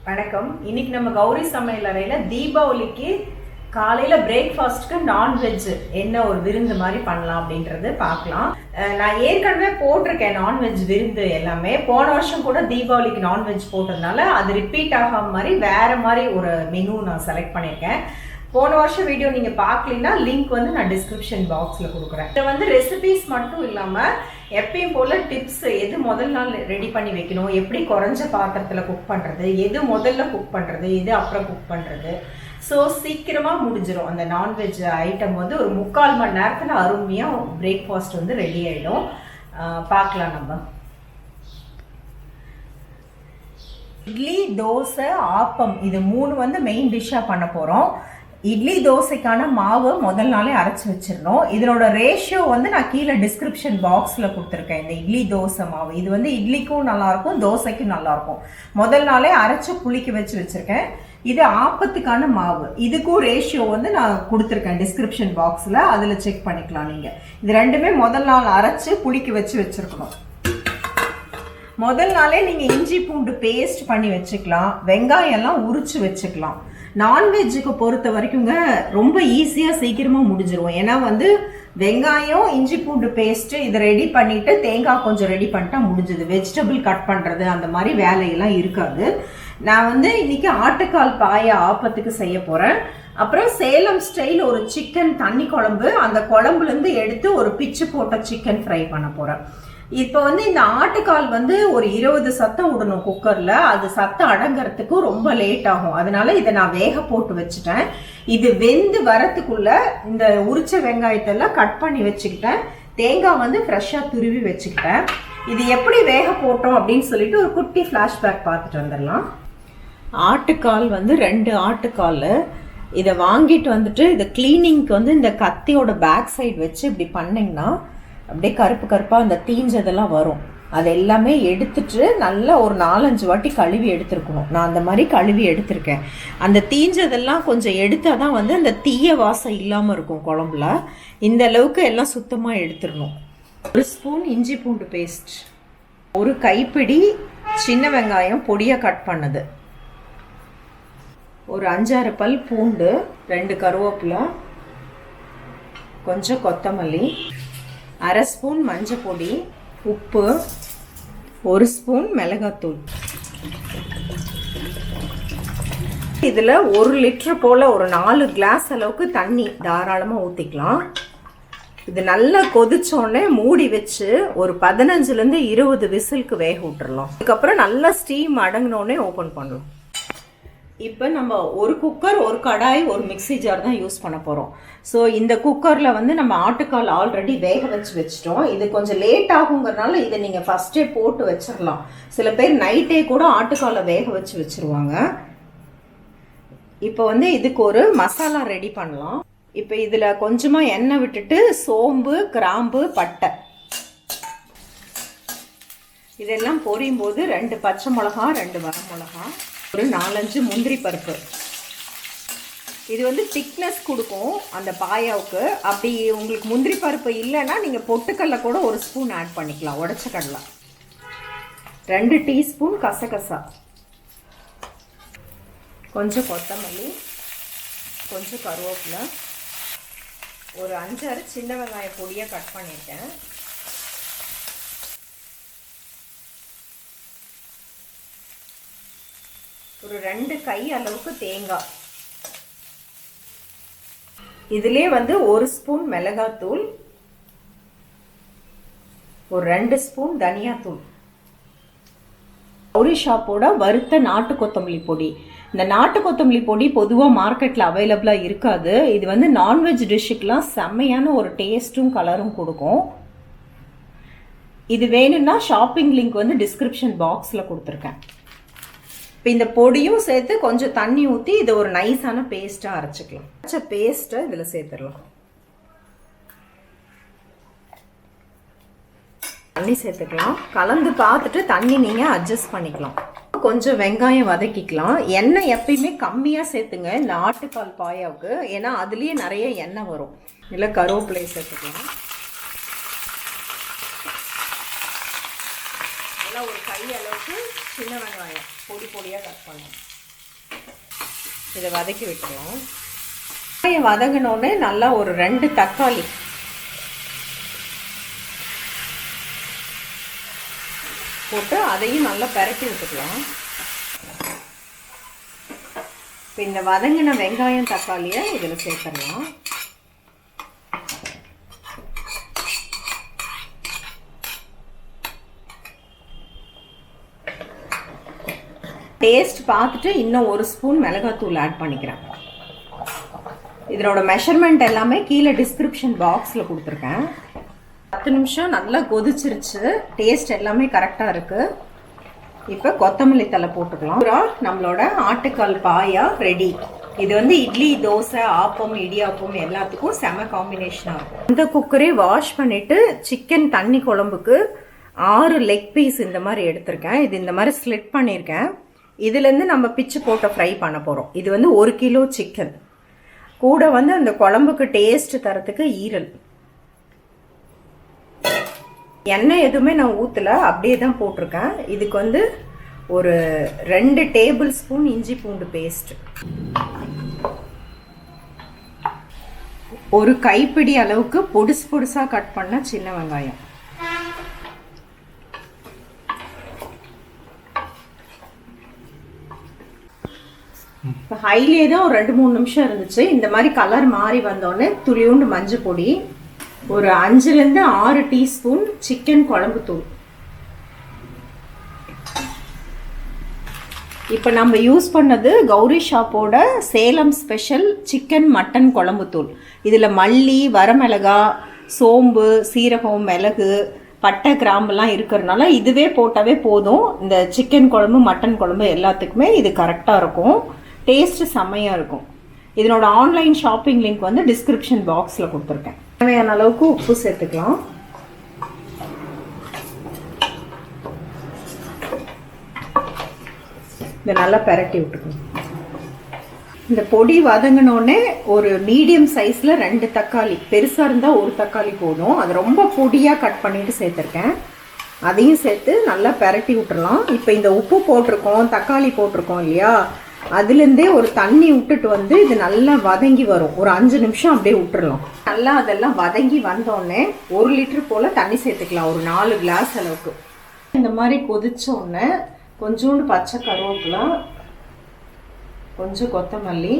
வணக்கம். இன்னைக்கு நம்ம கௌரி சமையலறையில தீபாவளிக்கு காலையில பிரேக்ஃபாஸ்ட்க்கு நான்வெஜ் என்ன ஒரு விருந்து மாதிரி பண்ணலாம் அப்படின்றது பார்க்கலாம். நான் ஏற்கனவே போட்டிருக்கேன் நான்வெஜ் விருந்து எல்லாமே. போன வருஷம் கூட தீபாவளிக்கு நான்வெஜ் போட்டதுனால அது ரிப்பீட் ஆகாம மாதிரி வேற மாதிரி ஒரு மெனு நான் செலக்ட் பண்ணியிருக்கேன். போன வருஷம் வீடியோ நீங்க பார்க்கலனா லிங்க் வந்து நான் டிஸ்கிரிப்ஷன் பாக்ஸ்ல கொடுக்குறேன். இது வந்து ரெசிபிஸ் மட்டும் இல்லாம எப்பயும் போல டிப்ஸ், எது முதல் நாள் ரெடி பண்ணி வைக்கணும், எப்படி குறைஞ்ச பாத்திரத்துல குக் பண்றது, எது முதல்ல குக் பண்றது, எது அப்புறம் குக் பண்றது. ஸோ சீக்கிரமா முடிஞ்சிடும். அந்த நான்வெஜ் ஐட்டம் வந்து ஒரு 3/4 மணி நேரத்துல அருமையா பிரேக்ஃபாஸ்ட் வந்து ரெடி ஆயிடும். பார்க்கலாம். நம்ம இட்லி, தோசை, ஆப்பம் இது 3 வந்து மெயின் டிஷ்ஷா பண்ண போறோம். இட்லி தோசைக்கான மாவு முதல் நாளே அரைச்சி வச்சிடணும். இதனோட ரேஷியோ வந்து நான் கீழே டிஸ்கிரிப்ஷன் பாக்ஸில் கொடுத்துருக்கேன். இந்த இட்லி தோசை மாவு இது வந்து இட்லிக்கும் நல்லாயிருக்கும், தோசைக்கும் நல்லாயிருக்கும். முதல் நாளே அரைச்சி புளிக்க வச்சிருக்கேன். இது ஆப்பத்துக்கான மாவு, இதுக்கும் ரேஷியோ வந்து நான் கொடுத்துருக்கேன் டிஸ்கிரிப்ஷன் பாக்ஸில், அதில் செக் பண்ணிக்கலாம் நீங்கள். இது ரெண்டுமே முதல் நாள் அரைச்சி புளிக்க வச்சிருக்கணும். முதல் நாளே நீங்கள் இஞ்சி பூண்டு பேஸ்ட் பண்ணி வச்சுக்கலாம், வெங்காயம் எல்லாம் உரிச்சு வச்சுக்கலாம். நான்வெஜ்ஜுக்கு பொறுத்த வரைக்குங்க ரொம்ப ஈஸியாக சீக்கிரமாக முடிஞ்சிடும். ஏன்னா வந்து வெங்காயம், இஞ்சி பூண்டு பேஸ்ட்டு இதை ரெடி பண்ணிவிட்டு தேங்காய் கொஞ்சம் ரெடி பண்ணிட்டா முடிஞ்சுது. வெஜிடபிள் கட் பண்ணுறது அந்த மாதிரி வேலையெல்லாம் இருக்காது. நான் வந்து இன்னைக்கு ஆட்டுக்கால் பாயா ஆப்பத்துக்கு செய்ய போகிறேன். அப்புறம் சேலம் ஸ்டைல் ஒரு சிக்கன் தண்ணி குழம்பு, அந்த குழம்புலேருந்து எடுத்து ஒரு பிச்சு போட்ட சிக்கன் ஃப்ரை பண்ண போகிறேன். இப்போ வந்து இந்த ஆட்டுக்கால் வந்து ஒரு 20 சத்தம் விடணும் குக்கரில். அது சத்தம் அடங்கிறதுக்கு ரொம்ப லேட் ஆகும். அதனால இதை நான் வேக போட்டு வச்சுட்டேன். இது வெந்து வரத்துக்குள்ள இந்த உரிச்ச வெங்காயத்தெல்லாம் கட் பண்ணி வச்சுக்கிட்டேன். தேங்காய் வந்து ஃப்ரெஷ்ஷாக துருவி வச்சுக்கிட்டேன். இது எப்படி வேக போட்டோம் அப்படின்னு சொல்லிட்டு ஒரு குட்டி ஃப்ளாஷ்பேக் பார்த்துட்டு வந்துடலாம். ஆட்டுக்கால் வந்து 2 ஆட்டுக்கால். இதை வாங்கிட்டு வந்துட்டு இதை கிளீனிங்க்கு வந்து இந்த கத்தியோட பேக் சைடு வச்சு இப்படி பண்ணிங்கன்னா அப்படியே கருப்பு கருப்பாக அந்த தீஞ்சதெல்லாம் வரும். அது எல்லாமே எடுத்துட்டு நல்லா ஒரு 4-5 வாட்டி கழுவி எடுத்துருக்கணும். நான் அந்த மாதிரி கழுவி எடுத்திருக்கேன். அந்த தீஞ்சதெல்லாம் கொஞ்சம் எடுத்தால் தான் வந்து அந்த தீய வாசம் இல்லாமல் இருக்கும் குழம்புல. இந்த அளவுக்கு எல்லாம் சுத்தமாக எடுத்துடணும். 1 ஸ்பூன் இஞ்சி பூண்டு பேஸ்ட், 1 கைப்பிடி சின்ன வெங்காயம் பொடியாக கட் பண்ணது, ஒரு 5-6 பல் பூண்டு, 2 கருவேப்பிலை, கொஞ்சம் கொத்தமல்லி, 1/2 ஸ்பூன் மஞ்சள் பொடி, உப்பு, 1 ஸ்பூன் மிளகாத்தூள். இதில் 1 லிட்டர் போல் ஒரு 4 கிளாஸ் அளவுக்கு தண்ணி தாராளமாக ஊற்றிக்கலாம். இது நல்லா கொதிச்சோடனே மூடி வச்சு ஒரு 15லேருந்து 20 விசிலுக்கு வேக விட்டுறலாம். அதுக்கப்புறம் நல்லா ஸ்டீம் அடங்கினோடனே ஓப்பன் பண்ணலாம். இப்போ நம்ம ஒரு குக்கர், ஒரு கடாய், ஒரு மிக்சி ஜார் தான் யூஸ் பண்ண போகிறோம். ஸோ இந்த குக்கரில் வந்து நம்ம ஆட்டுக்கால் ஆல்ரெடி வேக வச்சுட்டோம். இது கொஞ்சம் லேட் ஆகுங்கிறனால இதை நீங்கள் ஃபஸ்ட்டே போட்டு வச்சிடலாம். சில பேர் நைட்டே கூட ஆட்டுக்காலை வேக வச்சுருவாங்க. இப்போ வந்து இதுக்கு ஒரு மசாலா ரெடி பண்ணலாம். இப்போ இதில் கொஞ்சமாக எண்ணெய் விட்டுட்டு சோம்பு, கிராம்பு, பட்டை இதெல்லாம் பொரியும் போது 2 பச்சை மிளகா, 2 வரமிளகா, ஒரு 4-5 முந்திரி பருப்பு. இது வந்து திக்னஸ் கொடுக்கும் அந்த பாயாவுக்கு. அப்படி உங்களுக்கு முந்திரி பருப்பு இல்லைன்னா நீங்கள் பொட்டுக்கடலை கூட 1 ஸ்பூன் ஆட் பண்ணிக்கலாம், உடைச்ச கடலை. 2 டீஸ்பூன் கசகசா, கொஞ்சம் கொத்தமல்லி, கொஞ்சம் கருவேப்பிலை, ஒரு 5-6 சின்ன வெங்காயம் பொடியாக கட் பண்ணியிருக்கேன், ஒரு 2 கை அளவுக்கு தேங்காய். இதிலே வந்து 1 ஸ்பூன் மிளகாத்தூள், ஒரு 2 ஸ்பூன் தனியாத்தூள், கௌரி ஷாப்போட வறுத்த நாட்டு கொத்தமல்லி பொடி. இந்த நாட்டு கொத்தமல்லி பொடி பொதுவாக மார்க்கெட்டில் அவைலபிளாக இருக்காது. இது வந்து நான்வெஜ் டிஷ்ஷுக்கெலாம் செம்மையான ஒரு டேஸ்ட்டும் கலரும் கொடுக்கும். இது வேணும்னா ஷாப்பிங் லிங்க் வந்து டிஸ்கிரிப்ஷன் பாக்ஸில் கொடுத்துருக்கேன். இப்போ இந்த பொடியும் சேர்த்து கொஞ்சம் தண்ணி ஊற்றி இதை ஒரு நைஸான பேஸ்ட்டாக அரைச்சிக்கலாம். அரைச்ச பேஸ்ட்டை இதில் சேர்த்துடலாம். தண்ணி சேர்த்துக்கலாம். கலந்து பார்த்துட்டு தண்ணி நீங்கள் அட்ஜஸ்ட் பண்ணிக்கலாம். கொஞ்சம் வெங்காயம் வதக்கிக்கலாம். எண்ணெய் எப்பயுமே கம்மியாக சேர்த்துங்க இந்த ஆட்டுக்கால் பாயாவுக்கு, ஏன்னா அதுலேயே நிறைய எண்ணெய் வரும். இல்லை கருவேப்பிலையை சேர்த்துக்கலாம். நல்லா ஒரு கை அளவுக்கு சின்ன வெங்காயம் பொடி பொடியாக கட் பண்ணணும். இதை வதக்கி விட்டுருவோம். வெங்காயம் வதங்கினோடனே நல்லா ஒரு 2 தக்காளி போட்டு அதையும் நல்லா பரட்டி விட்டுக்கலாம். இப்போ இந்த வதங்கின வெங்காயம் தக்காளியை இதில் சேர்த்துடலாம். டேஸ்ட் பார்த்துட்டு இன்னும் 1 ஸ்பூன் மிளகாத்தூள் ஆட் பண்ணிக்கிறேன். இதனோட மெஷர்மெண்ட் எல்லாமே கீழே டிஸ்கிரிப்ஷன் பாக்ஸில் கொடுத்துருக்கேன். 10 நிமிஷம் நல்லா கொதிச்சிருச்சு. டேஸ்ட் எல்லாமே கரெக்டாக இருக்குது. இப்போ கொத்தமல்லி தழை போட்டுக்கலாம். நம்மளோட ஆட்டுக்கால் பாயா ரெடி. இது வந்து இட்லி, தோசை, ஆப்பம், இடியாப்பம் எல்லாத்துக்கும் செம காம்பினேஷனாக இருக்கும். இந்த குக்கரே வாஷ் பண்ணிவிட்டு சிக்கன் தண்ணி குழம்புக்கு 6 லெக் பீஸ் இந்த மாதிரி எடுத்திருக்கேன். இது இந்த மாதிரி ஸ்லிட் பண்ணியிருக்கேன். இதுலேருந்து நம்ம பிச்சு போட்ட ஃப்ரை பண்ண போகிறோம். இது வந்து 1 கிலோ சிக்கன். கூட வந்து அந்த குழம்புக்கு டேஸ்ட் தரத்துக்கு ஈரல். எண்ணெய் எதுவுமே நான் ஊற்றலை, அப்படியே தான் போட்டிருக்கேன். இதுக்கு வந்து ஒரு 2 டேபிள் ஸ்பூன் இஞ்சி பூண்டு பேஸ்ட், ஒரு கைப்பிடி அளவுக்கு பொடுசு பொடுசாக கட் பண்ண சின்ன வெங்காயம், இப்போ ஹைலியே தான் ஒரு 2-3 நிமிஷம் இருந்துச்சு. இந்த மாதிரி கலர் மாறி வந்தோடனே துளியோண்டு மஞ்சள் பொடி, ஒரு 5லேருந்து 6 டீஸ்பூன் சிக்கன் குழம்பு தூள். இப்போ நம்ம யூஸ் பண்ணது கௌரி ஷாப்போட சேலம் ஸ்பெஷல் சிக்கன் மட்டன் குழம்பு தூள். இதில் மல்லி, வரமிளகா, சோம்பு, சீரகம், மிளகு, பட்டை, கிராம்புலாம் இருக்கிறதுனால இதுவே போட்டாவே போதும். இந்த சிக்கன் குழம்பு, மட்டன் குழம்பு எல்லாத்துக்குமே இது கரெக்டாக இருக்கும். டேஸ்ட்டு செம்மையாக இருக்கும். இதனோட ஆன்லைன் ஷாப்பிங் லிங்க் வந்து டிஸ்கிரிப்ஷன் பாக்ஸில் கொடுத்துருக்கேன். தேவையான அளவுக்கு உப்பு சேர்த்துக்கலாம். இதை நல்லா பெரட்டி விட்டுக்கணும். இந்த பொடி வதங்கினோடனே ஒரு மீடியம் சைஸில் 2 தக்காளி, பெருசாக இருந்தால் 1 தக்காளி போதும். அது ரொம்ப பொடியாக கட் பண்ணிவிட்டு சேர்த்துருக்கேன். அதையும் சேர்த்து நல்லா பெரட்டி விட்டுறலாம். இப்போ இந்த உப்பு போட்டிருக்கோம், தக்காளி போட்டிருக்கோம் இல்லையா, அதுலேருந்தே ஒரு தண்ணி விட்டுட்டு வந்து இது நல்லா வதங்கி வரும். ஒரு 5 நிமிஷம் அப்படியே விட்டுறலாம். நல்லா அதெல்லாம் வதங்கி வந்தோடனே 1 லிட்டர் போல் தண்ணி சேர்த்துக்கலாம், ஒரு 4 கிளாஸ் அளவுக்கு. இந்த மாதிரி கொதிச்சோடனே கொஞ்சோண்டு பச்சை கருவேப்பிலை, கொஞ்சம் கொத்தமல்லி,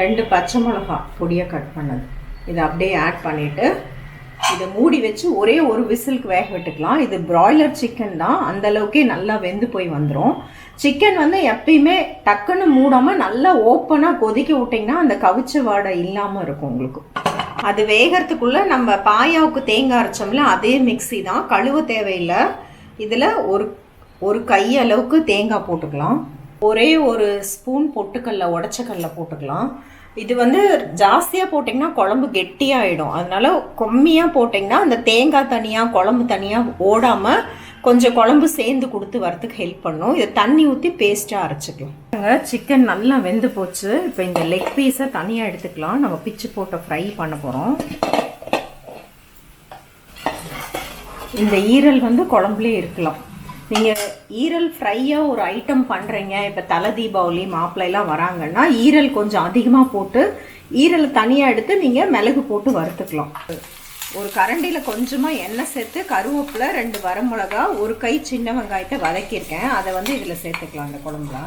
2 பச்சை மிளகா பொடியாக கட் பண்ணது, இதை அப்படியே ஆட் பண்ணிவிட்டு இதை மூடி வச்சு ஒரே ஒரு விசிலுக்கு வேக விட்டுக்கலாம். இது பிராய்லர் சிக்கன் தான், அந்த அளவுக்கே நல்லா வெந்து போய் வந்துடும். சிக்கன் வந்து எப்பயுமே டக்குன்னு மூடாமல் நல்லா ஓப்பனாக கொதிக்க விட்டிங்கன்னா அந்த கவிச்ச வாடை இல்லாமல் இருக்கும் உங்களுக்கு. அது வேகிறதுக்குள்ளே நம்ம பாயாவுக்கு தேங்காய் அரைச்சோம்ல, அதே மிக்ஸி தான், கழுவ தேவையில்லை. இதில் ஒரு கை அளவுக்கு தேங்காய் போட்டுக்கலாம். ஒரே ஒரு ஸ்பூன் பொட்டுக்கல்ல, உடச்சக்கல்ல போட்டுக்கலாம். இது வந்து ஜாஸ்தியாக போட்டிங்கன்னா குழம்பு கெட்டியாகிடும். அதனால கம்மியாக போட்டிங்கன்னா அந்த தேங்காய் தனியாக குழம்பு தனியாக ஓடாமல் கொஞ்சம் குழம்பு சேர்ந்து கொடுத்து வரத்துக்கு ஹெல்ப் பண்ணும். இதை தண்ணி ஊற்றி பேஸ்ட்டாக அரைச்சிக்கலாம். சிக்கன் நல்லா வெந்து போச்சு. இப்போ இந்த லெக் பீஸை தனியாக எடுத்துக்கலாம். நம்ம பிச்சு போட்ட ஃப்ரை பண்ண போகிறோம். இந்த ஈரல் வந்து குழம்புலே இருக்கலாம். நீங்கள் ஈரல் ஃப்ரையாக ஒரு ஐட்டம் பண்ணுறீங்க, இப்போ தலை தீபாவளி மாப்பிள்ளைலாம் வராங்கன்னா ஈரல் கொஞ்சம் அதிகமாக போட்டு ஈரல் தனியாக எடுத்து நீங்கள் மிளகு போட்டு வறுத்துக்கலாம். ஒரு கரண்டியில் கொஞ்சமாக எண்ணெய் சேர்த்து கருவேப்பிலை, 2 வரமிளகா, ஒரு கை சின்ன வெங்காயத்தை வதக்கியிருக்கேன். அதை வந்து இதில் சேர்த்துக்கலாம். அந்த குழம்புல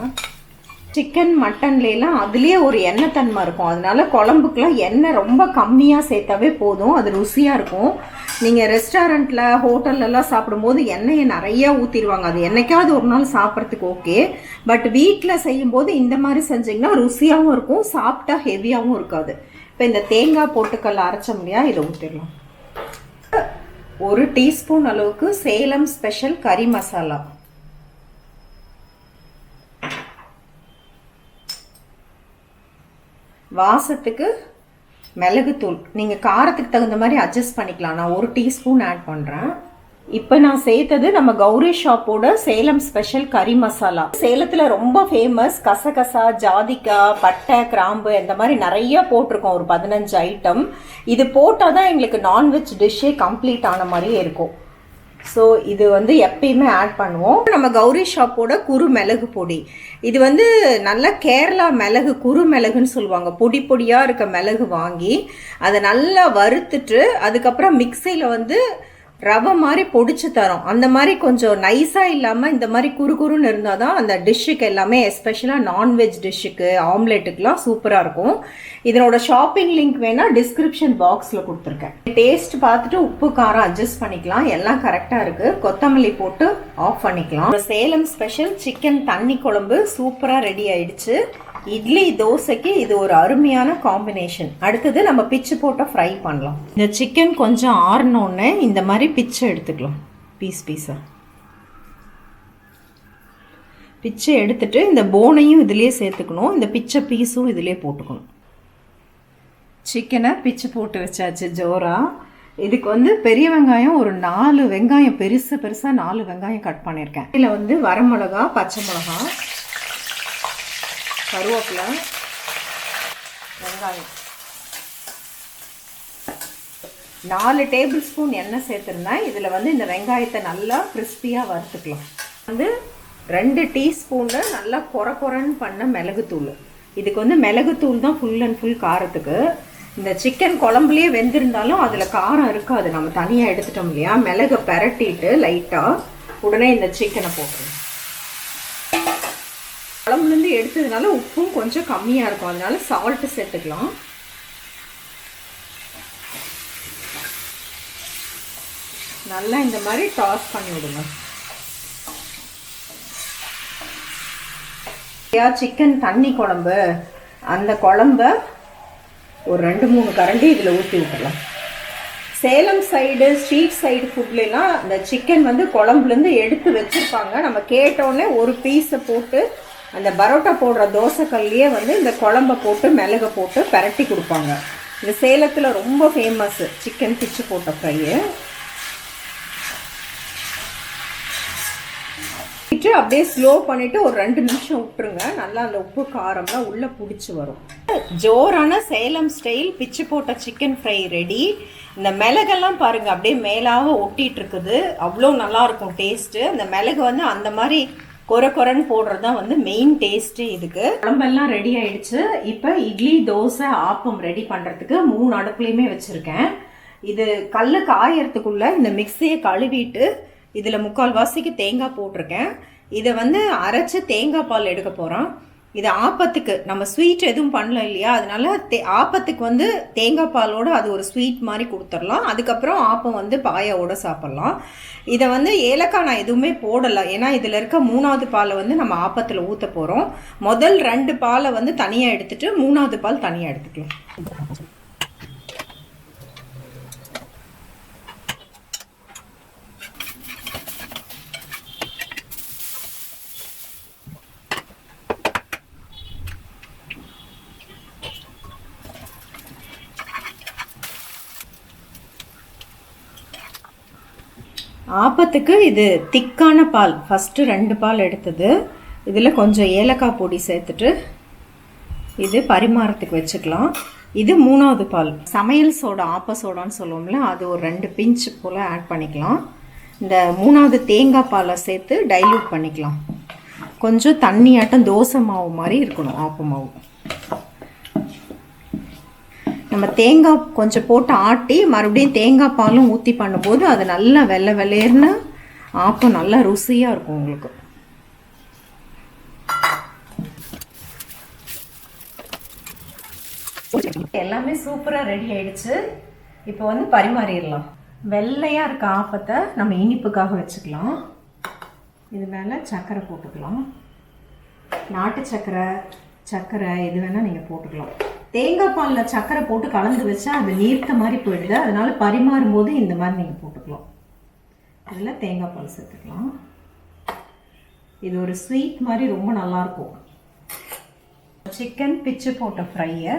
சிக்கன் மட்டன்லாம் அதுலேயே ஒரு எண்ணெய் தன்மை இருக்கும். அதனால குழம்புக்குலாம் எண்ணெய் ரொம்ப கம்மியாக சேர்த்தாவே போதும், அது ருசியாக இருக்கும். நீங்கள் ரெஸ்டாரண்ட்டில், ஹோட்டல்லலாம் சாப்பிடும்போது எண்ணெயை நிறையா ஊற்றிடுவாங்க. அது என்னைக்காவது ஒரு நாள் சாப்பிட்றதுக்கு ஓகே. பட் வீட்டில் செய்யும்போது இந்த மாதிரி செஞ்சிங்கன்னா ருசியாகவும் இருக்கும், சாப்பிட்டா ஹெவியாகவும் இருக்காது. இப்போ இந்த தேங்காய் போட்டுக்கல்ல அரைச்ச முடியா, இதை ஊற்றிடலாம். 1 டீஸ்பூன் அளவுக்கு சேலம் ஸ்பெஷல் கறி மசாலா, வாசத்துக்கு மிளகுத்தூள், நீங்கள் காரத்துக்கு தகுந்த மாதிரி அட்ஜஸ்ட் பண்ணிக்கலாம். நான் 1 டீஸ்பூன் ஆட் பண்ணுறேன். இப்போ நான் சேர்த்தது நம்ம கௌரி ஷாப்போட சேலம் ஸ்பெஷல் கறி மசாலா. சேலத்தில் ரொம்ப ஃபேமஸ். கசகசா, ஜாதிக்காய், பட்டை, கிராம்பு இந்த மாதிரி நிறைய போட்டிருக்கோம், ஒரு 15 ஐட்டம். இது போட்டால் தான் எங்களுக்கு நான்வெஜ் டிஷ்ஷே கம்ப்ளீட் ஆன மாதிரியே இருக்கும். ஸோ இது வந்து எப்பயுமே ஆட் பண்ணுவோம். நம்ம கௌரி ஷாப்போட குறு மிளகு பொடி, இது வந்து நல்லா கேரளா மிளகு, குறு மிளகுன்னு சொல்லுவாங்க. பொடி பொடியாக இருக்க மிளகு வாங்கி அதை நல்லா வறுத்துட்டு அதுக்கப்புறம் மிக்சியில் வந்து ரவை மாதிரி பொடிச்சு தரோம். அந்த மாதிரி கொஞ்சம் நைஸாக இல்லாமல் இந்த மாதிரி குறுன்னு இருந்தால் தான் அந்த டிஷ்ஷுக்கு எல்லாமே, எஸ்பெஷலாக நான்வெஜ் டிஷ்ஷுக்கு, ஆம்லெட்டுக்கெலாம் சூப்பராக இருக்கும். இதனோட ஷாப்பிங் லிங்க் வேணால் டிஸ்கிரிப்ஷன் பாக்ஸில் கொடுத்துருக்கேன். டேஸ்ட் பார்த்துட்டு உப்பு காரம் அட்ஜஸ்ட் பண்ணிக்கலாம். எல்லாம் கரெக்டாக இருக்குது. கொத்தமல்லி போட்டு ஆஃப் பண்ணிக்கலாம். சேலம் ஸ்பெஷல் சிக்கன் தண்ணி குழம்பு சூப்பராக ரெடி ஆயிடுச்சு. இட்லி தோசைக்கு இது ஒரு அருமையான காம்பினேஷன். அடுத்தது நம்ம பிச்சு போட்டு ஃப்ரை பண்ணலாம். இந்த சிக்கன் கொஞ்சம் ஆறினோடனே இந்த மாதிரி பிச்சு எடுத்துக்கலாம். பீஸாக பிச்சு எடுத்துட்டு இந்த போனையும் இதுலேயே சேர்த்துக்கணும். இந்த பிச்சை பீஸும் இதுலேயே போட்டுக்கணும். சிக்கனை பிச்சு போட்டு வச்சாச்சு ஜோரா. இதுக்கு வந்து பெரிய வெங்காயம் ஒரு 4 வெங்காயம் பெருசாக 4 வெங்காயம் கட் பண்ணியிருக்கேன். இதில் வந்து வரமிளகா, பச்சை மிளகா, கருவேப்பிலை, வெங்காயம், 4 டேபிள் ஸ்பூன் எண்ணெய் சேர்த்துருந்தேன். இதில் வந்து இந்த வெங்காயத்தை நல்லா கிறிஸ்பியாக வறுத்துக்கலாம். வந்து 2 டீஸ்பூனு நல்லா குறன்னு பண்ண மிளகுத்தூள். இதுக்கு வந்து மிளகுத்தூள் தான் ஃபுல் அண்ட் ஃபுல் காரத்துக்கு. இந்த சிக்கன் குழம்புலேயே வெந்திருந்தாலும் அதில் காரம் இருக்காது. நம்ம தனியாக எடுத்துட்டோம் இல்லையா, மிளகை பரட்டிட்டு லைட்டாக உடனே இந்த சிக்கனை போட்டுருவோம். குழம்புலேருந்து எடுத்ததுனால உப்பும் கொஞ்சம் கம்மியாக இருக்கும், அதனால சால்ட்டு சேர்த்துக்கலாம். நல்லா இந்த மாதிரி டாஸ் பண்ணி விடுங்க. சிக்கன் தண்ணி குழம்பு, அந்த குழம்ப ஒரு 2-3 கரண்டி இதில் ஊற்றி விட்டுடலாம். சேலம் சைடு, ஸ்ட்ரீட் சைடு ஃபுட்லாம் இந்த சிக்கன் வந்து குழம்புலேருந்து எடுத்து வச்சுருப்பாங்க. நம்ம கேட்டோடனே ஒரு பீஸை போட்டு அந்த பரோட்டா போடுற தோசைக்கல்லையே வந்து இந்த குழம்பை போட்டு மிளகை போட்டு பரட்டி கொடுப்பாங்க. இந்த சேலத்தில் ரொம்ப ஃபேமஸ்ஸு சிக்கன் பிச்சு போட்ட ஃப்ரையு. அப்படியே ஸ்லோ பண்ணிவிட்டு ஒரு 2 நிமிஷம் விட்டுருங்க. நல்லா அந்த உப்பு காரம்லாம் உள்ளே பிடிச்சி வரும். ஜோரான சேலம் ஸ்டைல் பிச்சு போட்ட சிக்கன் ஃப்ரை ரெடி. இந்த மிளகெல்லாம் பாருங்கள் அப்படியே மேலாக ஒட்டிகிட்டு இருக்குது. அவ்வளோ நல்லாயிருக்கும் டேஸ்ட்டு. அந்த மிளகு வந்து அந்த மாதிரி கொரன்னு போடுறது தான் வந்து மெயின் டேஸ்ட்டு இதுக்கு. குழம்பெல்லாம் ரெடி ஆயிடுச்சு. இப்போ இட்லி, தோசை, ஆப்பம் ரெடி பண்ணுறதுக்கு 3 அடுப்புலையுமே வச்சுருக்கேன். இது கல் காயறதுக்குள்ளே இந்த மிக்சியை கழுவிட்டு இதில் 3/4 வாசிக்கு தேங்காய் போட்டிருக்கேன். இதை வந்து அரைச்சி தேங்காய் பால் எடுக்க போகிறோம். இது ஆப்பத்துக்கு நம்ம ஸ்வீட் எதுவும் பண்ணல இல்லையா, அதனால ஆப்பத்துக்கு வந்து தேங்காய் பாலோடு அது ஒரு ஸ்வீட் மாதிரி கொடுத்துடலாம். அதுக்கப்புறம் ஆப்பம் வந்து பாயாவோட சாப்பிட்லாம். இதை வந்து ஏலக்காய் நான் எதுவுமே போடலை, ஏன்னா இதில் இருக்க 3வது பாலை வந்து நம்ம ஆப்பத்தில் ஊற்ற போகிறோம். முதல் 2 பாலை வந்து தனியாக எடுத்துட்டு 3வது பால் தனியாக எடுத்துக்கலாம். ஆப்பத்துக்கு இது திக்கான பால். ஃபஸ்ட்டு 2 பால் எடுத்தது. இதில் கொஞ்சம் ஏலக்காய் பொடி சேர்த்துட்டு இது பரிமாறத்துக்கு வச்சுக்கலாம். இது 3வது பால். சமையல் சோடா, ஆப்ப சோடான்னு சொல்லுவோம்ல, அது ஒரு 2 பிஞ்ச் போல் ஆட் பண்ணிக்கலாம். இந்த 3வது தேங்காய் பாலை சேர்த்து டைல்யூட் பண்ணிக்கலாம். கொஞ்சம் தண்ணியாட்டம் தோசை மாவு மாதிரி இருக்கணும் ஆப்ப மாவு. நம்ம தேங்காய் கொஞ்சம் போட்டு ஆட்டி மறுபடியும் தேங்காய் பாலும் ஊற்றி பண்ணும்போது அது நல்லா வெள்ளேர்னு ஆப்பம் நல்லா ருசியாக இருக்கும் உங்களுக்கு. எல்லாமே சூப்பராக ரெடி ஆயிடுச்சு. இப்போ வந்து பரிமாறிடலாம். வெள்ளையாக இருக்க ஆப்பத்தை நம்ம இனிப்புக்காக வச்சுக்கலாம். இது மேலே சர்க்கரை போட்டுக்கலாம். நாட்டு சர்க்கரை எது வேணால் நீங்கள் போட்டுக்கலாம். தேங்காய் பாலில் சர்க்கரை போட்டு கலந்து வச்சா அது நீர்த்த மாதிரி போயிடுது, அதனால பரிமாறும் போது இந்த மாதிரி நீங்கள் போட்டுக்கலாம். அதில் தேங்காய் பால் சேர்த்துக்கலாம். இது ஒரு ஸ்வீட் மாதிரி ரொம்ப நல்லாயிருக்கும். சிக்கன் பிச்சு போட்ட ஃப்ரையை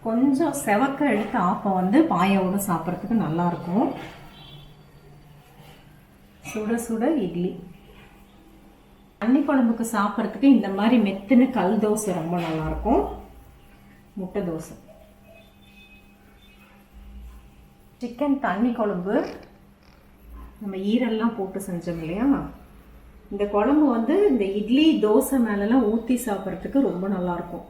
கொஞ்சம் செவக்க எடுத்த ஆப்பம் வந்து பாயாவோட சாப்பிட்றதுக்கு நல்லாயிருக்கும். சுட சுட இட்லி. தண்ணி குழம்புக்கு சாப்பிட்றதுக்கு இந்த மாதிரி மெத்துன்னு கல் தோசை ரொம்ப நல்லாயிருக்கும். முட்டை தோசை, சிக்கன் தண்ணி குழம்பு, நம்ம ஈரெல்லாம் போட்டு செஞ்சோம் இல்லையா, இந்த குழம்பு வந்து இந்த இட்லி தோசை மேலெல்லாம் ஊற்றி சாப்பிட்றதுக்கு ரொம்ப நல்லாயிருக்கும்.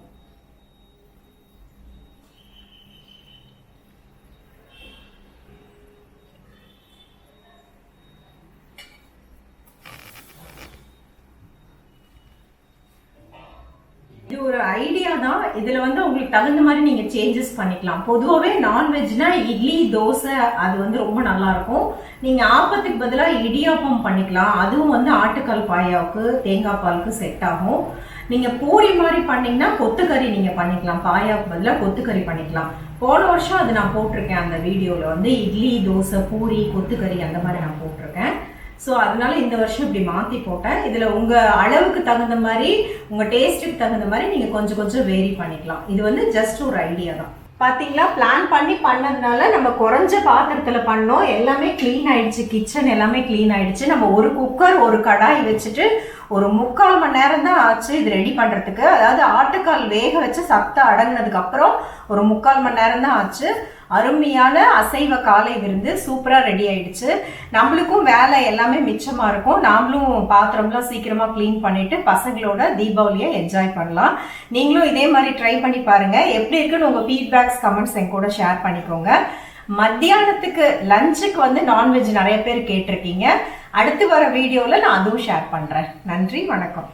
இது ஒரு ஐடியா தான். இதுல வந்து உங்களுக்கு தகுந்த மாதிரி நீங்க சேஞ்சஸ் பண்ணிக்கலாம். பொதுவாகவே நான்வெஜ்னா இட்லி தோசை அது வந்து ரொம்ப நல்லா இருக்கும். நீங்க ஆப்பத்துக்கு பதிலாக இடியாப்பம் பண்ணிக்கலாம். அதுவும் வந்து ஆட்டுக்கால் பாயாவுக்கு தேங்காய் பாலுக்கு செட் ஆகும். நீங்க பூரி மாதிரி பண்ணீங்கன்னா கொத்துக்கறி நீங்க பண்ணிக்கலாம். பாயாவுக்கு பதிலாக கொத்துக்கறி பண்ணிக்கலாம். போன வருஷம் அது நான் போட்டிருக்கேன். அந்த வீடியோவில் வந்து இட்லி தோசை பூரி கொத்துக்கறி அந்த மாதிரி நான் போட்டிருக்கேன். ஸோ அதனால இந்த வருஷம் இப்படி மாற்றி போட்டேன். இதில் உங்கள் அளவுக்கு தகுந்த மாதிரி உங்கள் டேஸ்ட்டுக்கு தகுந்த மாதிரி நீங்கள் கொஞ்சம் கொஞ்சம் வேரி பண்ணிக்கலாம். இது வந்து ஜஸ்ட் ஒரு ஐடியா தான். பார்த்தீங்களா, பிளான் பண்ணி பண்ணதுனால நம்ம குறைஞ்ச பாத்திரத்தில் பண்ணோம். எல்லாமே க்ளீன் ஆயிடுச்சு. கிச்சன் எல்லாமே க்ளீன் ஆயிடுச்சு. நம்ம ஒரு குக்கர் ஒரு கடாய் வச்சுட்டு ஒரு 3/4 மணி நேரம் தான் ஆச்சு இது ரெடி பண்ணுறதுக்கு. அதாவது ஆட்டுக்கால் வேக வச்சு சத்தம் அடங்கினதுக்கு அப்புறம் ஒரு 3/4 மணி நேரம் தான் ஆச்சு. அருமையான அசைவ காலை விருந்து சூப்பராக ரெடி ஆயிடுச்சு. நம்மளுக்கும் வேலை எல்லாமே மிச்சமாக இருக்கும். நாமளும் பாத்திரம்லாம் சீக்கிரமாக க்ளீன் பண்ணிட்டு பசங்களோட தீபாவளியை என்ஜாய் பண்ணலாம். நீங்களும் இதே மாதிரி ட்ரை பண்ணி பாருங்க. எப்படி இருக்குன்னு உங்கள் ஃபீட்பேக்ஸ் கமெண்ட்ஸ் என் கூட ஷேர் பண்ணிக்கோங்க. மத்தியானத்துக்கு லஞ்சுக்கு வந்து நான்வெஜ் நிறைய பேர் கேட்டிருக்கீங்க. அடுத்து வர வீடியோவில் நான் அதுவும் ஷேர் பண்ணுறேன். நன்றி, வணக்கம்.